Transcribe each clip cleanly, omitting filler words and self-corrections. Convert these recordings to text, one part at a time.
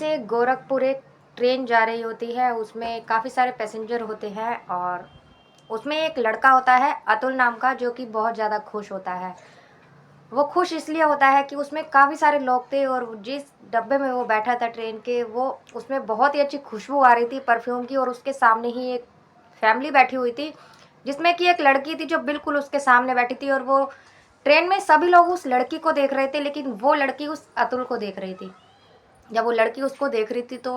से गोरखपुर एक ट्रेन जा रही होती है, उसमें काफ़ी सारे पैसेंजर होते हैं और उसमें एक लड़का होता है अतुल नाम का, जो कि बहुत ज़्यादा खुश होता है। वो खुश इसलिए होता है कि उसमें काफ़ी सारे लोग थे और जिस डब्बे में वो बैठा था ट्रेन के, वो उसमें बहुत ही अच्छी खुशबू आ रही थी परफ्यूम की, और उसके सामने ही एक फैमिली बैठी हुई थी, जिसमें कि एक लड़की थी जो बिल्कुल उसके सामने बैठी थी। और वो ट्रेन में सभी लोग उस लड़की को देख रहे थे, लेकिन वो लड़की उस अतुल को देख रही थी। जब वो लड़की उसको देख रही थी तो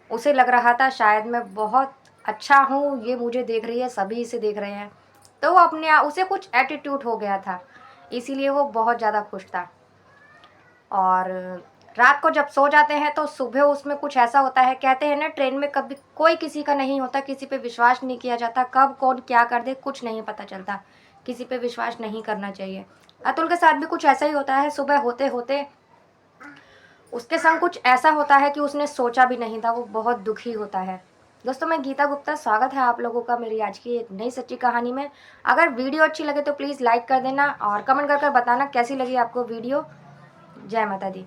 उसे लग रहा था शायद मैं बहुत अच्छा हूँ, ये मुझे देख रही है, सभी इसे देख रहे हैं। तो वो उसे कुछ एटीट्यूड हो गया था, इसीलिए वो बहुत ज़्यादा खुश था। और रात को जब सो जाते हैं तो सुबह उसमें कुछ ऐसा होता है, कहते हैं ना ट्रेन में कभी कोई किसी का नहीं होता, किसी पे विश्वास नहीं किया जाता, कब कौन क्या कर दे कुछ नहीं पता चलता, किसी पे विश्वास नहीं करना चाहिए। अतुल के साथ भी कुछ ऐसा ही होता है। सुबह होते होते उसके संग कुछ ऐसा होता है कि उसने सोचा भी नहीं था, वो बहुत दुखी होता है। दोस्तों, मैं गीता गुप्ता, स्वागत है आप लोगों का मेरी आज की एक नई सच्ची कहानी में। अगर वीडियो अच्छी लगे तो प्लीज़ लाइक कर देना और कमेंट कर कर बताना कैसी लगी आपको वीडियो। जय माता दी।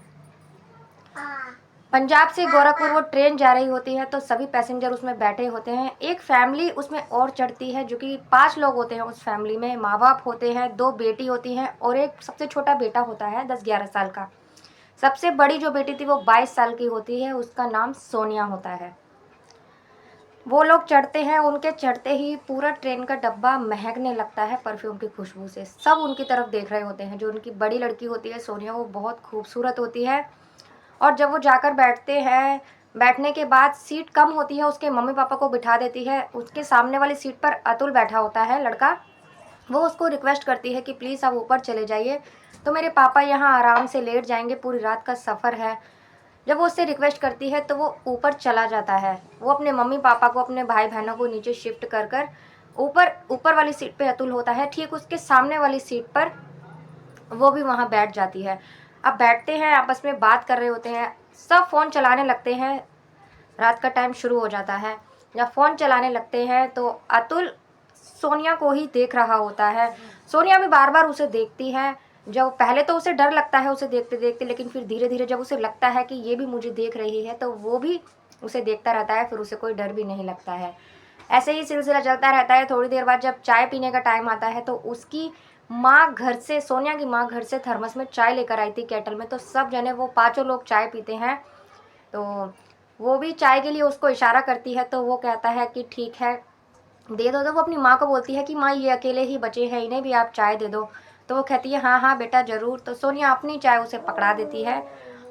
पंजाब से गोरखपुर वो ट्रेन जा रही होती है, तो सभी पैसेंजर उसमें बैठे होते हैं। एक फैमिली उसमें और चढ़ती है, जो कि 5 लोग होते हैं उस फैमिली में। माँ बाप होते हैं, 2 बेटी होती हैं और एक सबसे छोटा बेटा होता है 10-11 साल का। सबसे बड़ी जो बेटी थी वो 22 साल की होती है, उसका नाम सोनिया होता है। वो लोग चढ़ते हैं, उनके चढ़ते ही पूरा ट्रेन का डब्बा महकने लगता है परफ्यूम की खुशबू से। सब उनकी तरफ देख रहे होते हैं। जो उनकी बड़ी लड़की होती है सोनिया, वो बहुत खूबसूरत होती है। और जब वो जाकर बैठते हैं, बैठने के बाद सीट कम होती है, उसके मम्मी पापा को बिठा देती है। उसके सामने वाली सीट पर अतुल बैठा होता है, लड़का। वो उसको रिक्वेस्ट करती है कि प्लीज़ आप ऊपर चले जाइए, तो मेरे पापा यहाँ आराम से लेट जाएंगे, पूरी रात का सफ़र है। जब वो उससे रिक्वेस्ट करती है तो वो ऊपर चला जाता है। वो अपने मम्मी पापा को, अपने भाई बहनों को नीचे शिफ्ट कर कर ऊपर ऊपर वाली सीट पे अतुल होता है। ठीक उसके सामने वाली सीट पर वो भी वहाँ बैठ जाती है। अब बैठते हैं, आपस में बात कर रहे होते हैं, सब फ़ोन चलाने लगते हैं। रात का टाइम शुरू हो जाता है। जब फ़ोन चलाने लगते हैं तो अतुल सोनिया को ही देख रहा होता है। सोनिया भी बार बार उसे देखती है। जब पहले तो उसे डर लगता है उसे देखते देखते, लेकिन फिर धीरे धीरे जब उसे लगता है कि ये भी मुझे देख रही है, तो वो भी उसे देखता रहता है। फिर उसे कोई डर भी नहीं लगता है। ऐसे ही सिलसिला चलता रहता है। थोड़ी देर बाद जब चाय पीने का टाइम आता है तो उसकी माँ घर से, सोनिया की माँ घर से थर्मस में चाय लेकर आई थी, केटल में। तो सब जने, वो 5 लोग चाय पीते हैं। तो वो भी चाय के लिए उसको इशारा करती है, तो वो कहता है कि ठीक है दे दो। तो वो अपनी माँ को बोलती है कि माँ ये अकेले ही बचे हैं, इन्हें भी आप चाय दे दो। तो वो कहती है हाँ हाँ बेटा ज़रूर। तो सोनिया अपनी चाय उसे पकड़ा देती है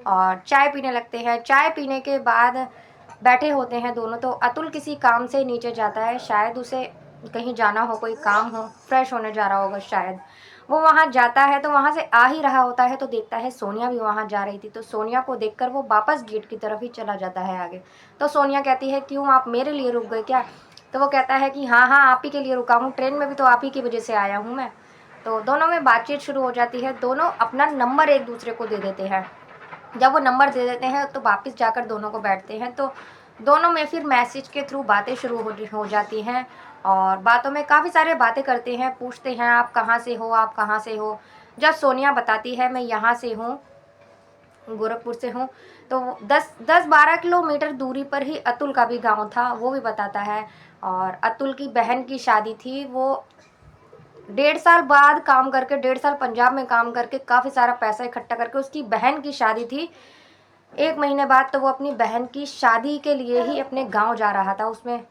और चाय पीने लगते हैं। चाय पीने के बाद बैठे होते हैं दोनों। तो अतुल किसी काम से नीचे जाता है, शायद उसे कहीं जाना हो, कोई काम हो, फ्रेश होने जा रहा होगा शायद। वो वहाँ जाता है, तो वहाँ से आ ही रहा होता है तो देखता है सोनिया भी वहाँ जा रही थी। तो सोनिया को देखकर वो वापस गेट की तरफ ही चला जाता है आगे। तो सोनिया कहती है क्यों, आप मेरे लिए रुक गए क्या? तो वो कहता है कि हाँ हाँ आप ही के लिए रुका हूँ, ट्रेन में भी तो आप ही की वजह से आया हूँ मैं। तो दोनों में बातचीत शुरू हो जाती है। दोनों अपना नंबर एक दूसरे को दे देते हैं। जब वो नंबर दे देते हैं तो वापस जाकर दोनों को बैठते हैं। तो दोनों में फिर मैसेज के थ्रू बातें शुरू हो जाती हैं और बातों में काफ़ी सारे बातें करते हैं। पूछते हैं आप कहाँ से हो, आप कहाँ से हो। जब सोनिया बताती है मैं यहाँ से हूँ, गोरखपुर से हूँ, तो 10-12 किलोमीटर दूरी पर ही अतुल का भी गांव था, वो भी बताता है। और अतुल की बहन की शादी थी। वो 1.5 साल बाद काम करके, 1.5 साल पंजाब में काम करके, काफ़ी सारा पैसा इकट्ठा करके उसकी बहन की शादी थी 1 महीने बाद। तो वो अपनी बहन की शादी के लिए ही अपने गांव जा रहा था। उसमें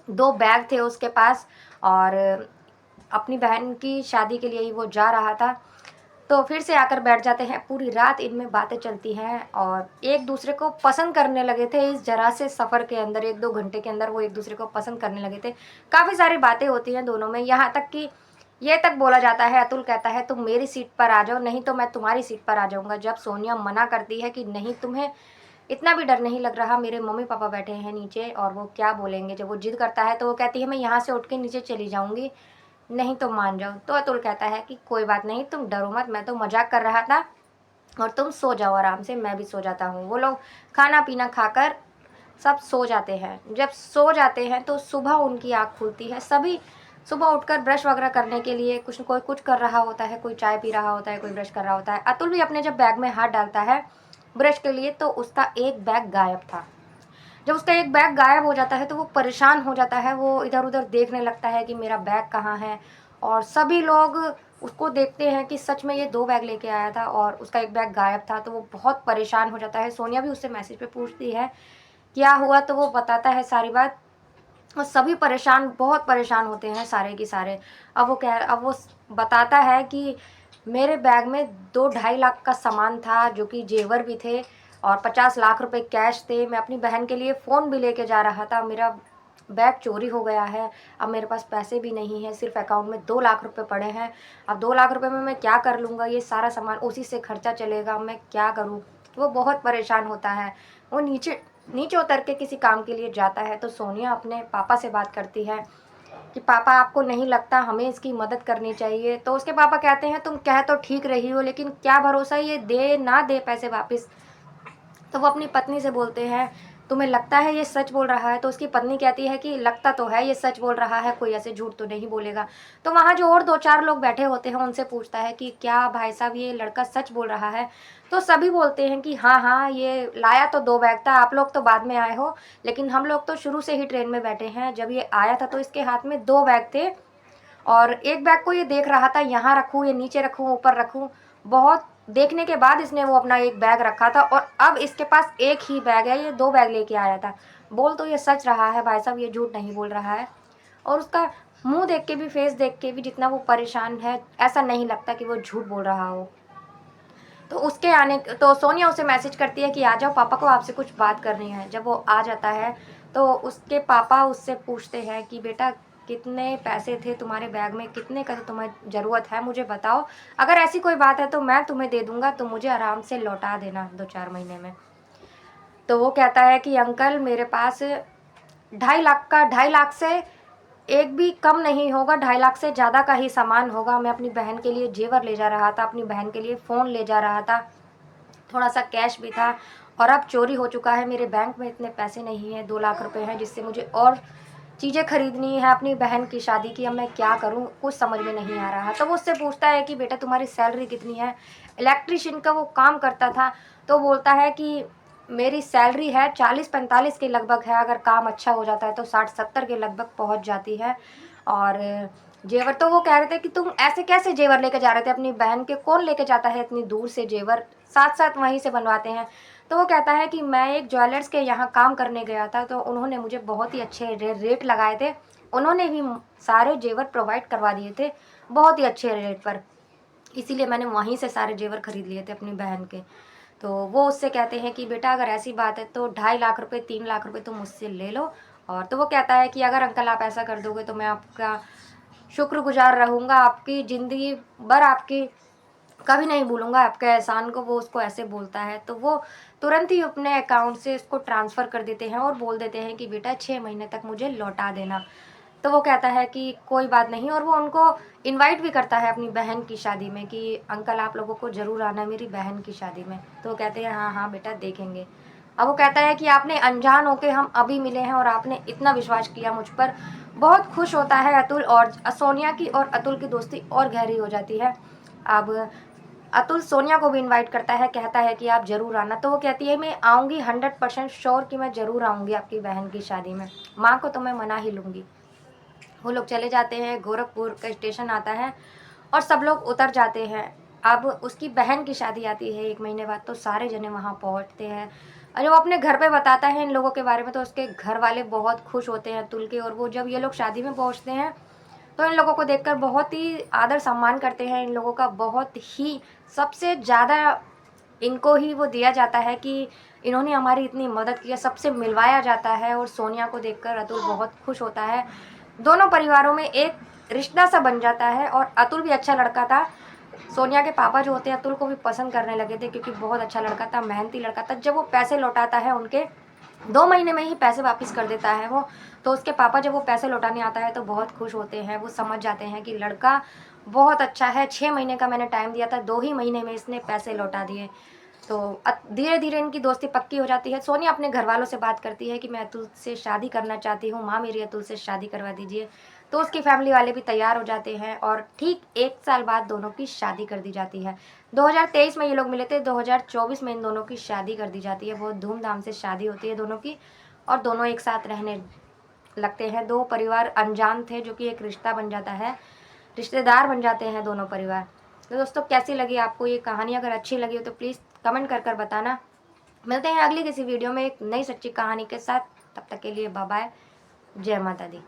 2 बैग थे उसके पास और अपनी बहन की शादी के लिए ही वो जा रहा था। तो फिर से आकर बैठ जाते हैं। पूरी रात इनमें बातें चलती हैं और एक दूसरे को पसंद करने लगे थे। इस जरा से सफ़र के अंदर 1-2 घंटे के अंदर वो एक दूसरे को पसंद करने लगे थे। काफ़ी सारी बातें होती हैं दोनों में, यहाँ तक कि ये तक बोला जाता है, अतुल कहता है तुम मेरी सीट पर आ जाओ, नहीं तो मैं तुम्हारी सीट पर आ जाऊँगा। जब सोनिया मना करती है कि नहीं, तुम्हें इतना भी डर नहीं लग रहा, मेरे मम्मी पापा बैठे हैं नीचे और वो क्या बोलेंगे। जब वो जिद करता है तो वो कहती है मैं यहाँ से उठ के नीचे चली जाऊँगी, नहीं तो मान जाओ। तो अतुल कहता है कि कोई बात नहीं, तुम डरो मत, मैं तो मजाक कर रहा था, और तुम सो जाओ आराम से, मैं भी सो जाता हूँ। वो लोग खाना पीना खाकर सब सो जाते हैं। जब सो जाते हैं तो सुबह उनकी आँख खुलती है। सभी सुबह उठकर ब्रश वगैरह करने के लिए कोई कुछ कर रहा होता है, कोई चाय पी रहा होता है, कोई ब्रश कर रहा होता है। अतुल भी अपने जब बैग में हाथ डालता है, ब्रश के लिए, तो उसका एक बैग गायब था। जब उसका एक बैग गायब हो जाता है तो वो परेशान हो जाता है, वो इधर-उधर देखने लगता है कि मेरा बैग कहाँ है, और सभी लोग उसको देखते हैं कि सच में ये 2 बैग लेके आया था और उसका एक बैग गायब था, तो वो बहुत परेशान हो जाता है। सोनिया भी उससे मैसेज पे पूछती है, क्या हुआ? तो वो बताता है सारी बात, और सभी परेशान, बहुत परेशान होते हैं सारे के सारे। अब वो बताता है कि मेरे बैग में 2 ढाई लाख का सामान था, जो कि जेवर भी थे और 50 लाख रुपए कैश थे। मैं अपनी बहन के लिए फ़ोन भी लेके जा रहा था, मेरा बैग चोरी हो गया है। अब मेरे पास पैसे भी नहीं हैं, सिर्फ़ अकाउंट में 2 लाख रुपए पड़े हैं। अब 2 लाख रुपए में मैं क्या कर लूँगा? ये सारा सामान उसी से खर्चा चलेगा, मैं क्या करूँ? वो बहुत परेशान होता है। वो नीचे नीचे उतर के किसी काम के लिए जाता है, तो सोनिया अपने पापा से बात करती है कि पापा, आपको नहीं लगता हमें इसकी मदद करनी चाहिए? तो उसके पापा कहते हैं, तुम कह तो ठीक रही हो, लेकिन क्या भरोसा ये दे ना दे पैसे वापस। तो वो अपनी पत्नी से बोलते हैं, तुम्हें लगता है ये सच बोल रहा है? तो उसकी पत्नी कहती है कि लगता तो है ये सच बोल रहा है, कोई ऐसे झूठ तो नहीं बोलेगा। तो वहाँ जो और 2-4 लोग बैठे होते हैं उनसे पूछता है कि क्या भाई साहब ये लड़का सच बोल रहा है? तो सभी बोलते हैं कि हाँ, हाँ, ये लाया तो 2 बैग था, आप लोग तो बाद में आए हो, लेकिन हम लोग तो शुरू से ही ट्रेन में बैठे हैं। जब ये आया था तो इसके हाथ में 2 बैग थे, और एक बैग को ये देख रहा था, यहाँ रखूँ या नीचे रखूँ, ऊपर रखूँ। बहुत देखने के बाद इसने वो अपना एक बैग रखा था, और अब इसके पास एक ही बैग है, ये 2 बैग लेके आया था। बोल तो ये सच रहा है भाई साहब, ये झूठ नहीं बोल रहा है। और उसका मुँह देख के भी, फेस देख के भी, जितना वो परेशान है, ऐसा नहीं लगता कि वो झूठ बोल रहा हो। तो उसके आने तो सोनिया उसे मैसेज करती है कि आ जाओ, पापा को आपसे कुछ बात करनी है। जब वो आ जाता है तो उसके पापा उससे पूछते हैं कि बेटा, कितने पैसे थे तुम्हारे बैग में, कितने का तुम्हें ज़रूरत है, मुझे बताओ। अगर ऐसी कोई बात है तो मैं तुम्हें दे दूंगा, तुम मुझे आराम से लौटा देना 2-4 महीने में। तो वो कहता है कि अंकल, मेरे पास 2.5 लाख का, 2.5 लाख से एक भी कम नहीं होगा, 2.5 लाख से ज़्यादा का ही सामान होगा। मैं अपनी बहन के लिए जेवर ले जा रहा था, अपनी बहन के लिए फ़ोन ले जा रहा था, थोड़ा सा कैश भी था, और अब चोरी हो चुका है। मेरे बैंक में इतने पैसे नहीं हैं, 2 लाख रुपए हैं, जिससे मुझे और चीज़ें खरीदनी है अपनी बहन की शादी की। अब मैं क्या करूं, कुछ समझ में नहीं आ रहा। तो वो उससे पूछता है कि बेटा, तुम्हारी सैलरी कितनी है? इलेक्ट्रिशियन का वो काम करता था, तो बोलता है कि मेरी सैलरी है 40-45 के लगभग है, अगर काम अच्छा हो जाता है तो 60-70 के लगभग पहुंच जाती है। और जेवर, तो वो कह रहे थे कि तुम ऐसे कैसे जेवर लेके जा रहे थे अपनी बहन के? कौन लेके जाता है इतनी दूर से जेवर, साथ साथ वहीं से बनवाते हैं। तो वो कहता है कि मैं एक ज्वेलर्स के यहाँ काम करने गया था, तो उन्होंने मुझे बहुत ही अच्छे रेट लगाए थे। उन्होंने ही सारे जेवर प्रोवाइड करवा दिए थे, बहुत ही अच्छे रेट पर, इसीलिए मैंने वहीं से सारे जेवर खरीद लिए थे अपनी बहन के। तो वो उससे कहते हैं कि बेटा, अगर ऐसी बात है तो 2.5 लाख रुपए, 3 लाख रुपए तुम मुझसे ले लो। और तो वो कहता है कि अगर अंकल आप ऐसा कर दोगे तो मैं आपका शुक्रगुजार रहूँगा, आपकी ज़िंदगी भर आपकी कभी नहीं भूलूँगा आपके एहसान को। वो उसको ऐसे बोलता है, तो वो तुरंत ही अपने अकाउंट से इसको ट्रांसफ़र कर देते हैं और बोल देते हैं कि बेटा 6 महीने तक मुझे लौटा देना। तो वो कहता है कि कोई बात नहीं, और वो उनको इनवाइट भी करता है अपनी बहन की शादी में कि अंकल, आप लोगों को ज़रूर आना है मेरी बहन की शादी में। तो वो कहते हैं हाँ, हाँ बेटा, देखेंगे। अब वो कहता है कि आपने अनजान होके हम अभी मिले हैं और आपने इतना विश्वास किया मुझ पर। बहुत खुश होता है अतुल, और सोनिया की और अतुल की दोस्ती और गहरी हो जाती है। अब अतुल सोनिया को भी इनवाइट करता है, कहता है कि आप ज़रूर आना। तो वो कहती है मैं आऊँगी, 100% श्योर कि मैं ज़रूर आऊँगी आपकी बहन की शादी में, माँ को तो मैं मना ही लूँगी। वो लोग चले जाते हैं, गोरखपुर का स्टेशन आता है और सब लोग उतर जाते हैं। अब उसकी बहन की शादी आती है 1 महीने बाद, तो सारे जने वहाँ पहुँचते हैं, और जब वो अपने घर पे बताता है इन लोगों के बारे में तो उसके घर वाले बहुत खुश होते हैं अतुल के। और वो जब ये लोग शादी में पहुँचते हैं तो इन लोगों को देखकर बहुत ही आदर सम्मान करते हैं। इन लोगों का बहुत ही, सबसे ज़्यादा इनको ही वो दिया जाता है कि इन्होंने हमारी इतनी मदद की है, सबसे मिलवाया जाता है। और सोनिया को देखकर अतुल बहुत खुश होता है। दोनों परिवारों में एक रिश्ता सा बन जाता है, और अतुल भी अच्छा लड़का था। सोनिया के पापा जो होते हैं अतुल को भी पसंद करने लगे थे, क्योंकि बहुत अच्छा लड़का था, मेहनती लड़का था। जब वो पैसे लौटाता है उनके, 2 महीने में ही पैसे वापस कर देता है वो, तो उसके पापा जब वो पैसे लौटाने आता है तो बहुत खुश होते हैं। वो समझ जाते हैं कि लड़का बहुत अच्छा है, 6 महीने का मैंने टाइम दिया था, 2 ही महीने में इसने पैसे लौटा दिए। तो धीरे धीरे इनकी दोस्ती पक्की हो जाती है। सोनिया अपने घर वालों से बात करती है कि मैं अतुल से शादी करना चाहती हूँ, माँ मेरी अतुल से शादी करवा दीजिए। तो उसकी फैमिली वाले भी तैयार हो जाते हैं और ठीक 1 साल बाद दोनों की शादी कर दी जाती है। 2023 में ये लोग मिले थे, 2024 में इन दोनों की शादी कर दी जाती है। बहुत धूमधाम से शादी होती है दोनों की और दोनों एक साथ रहने लगते हैं। 2 परिवार अनजान थे जो कि एक रिश्ता बन जाता है, रिश्तेदार बन जाते हैं दोनों परिवार। तो दोस्तों कैसी लगी आपको ये कहानी? अगर अच्छी लगी हो तो प्लीज़ कमेंट कर बताना। मिलते हैं अगली किसी वीडियो में एक नई सच्ची कहानी के साथ। तब तक के लिए बाय बाय। जय माता दी।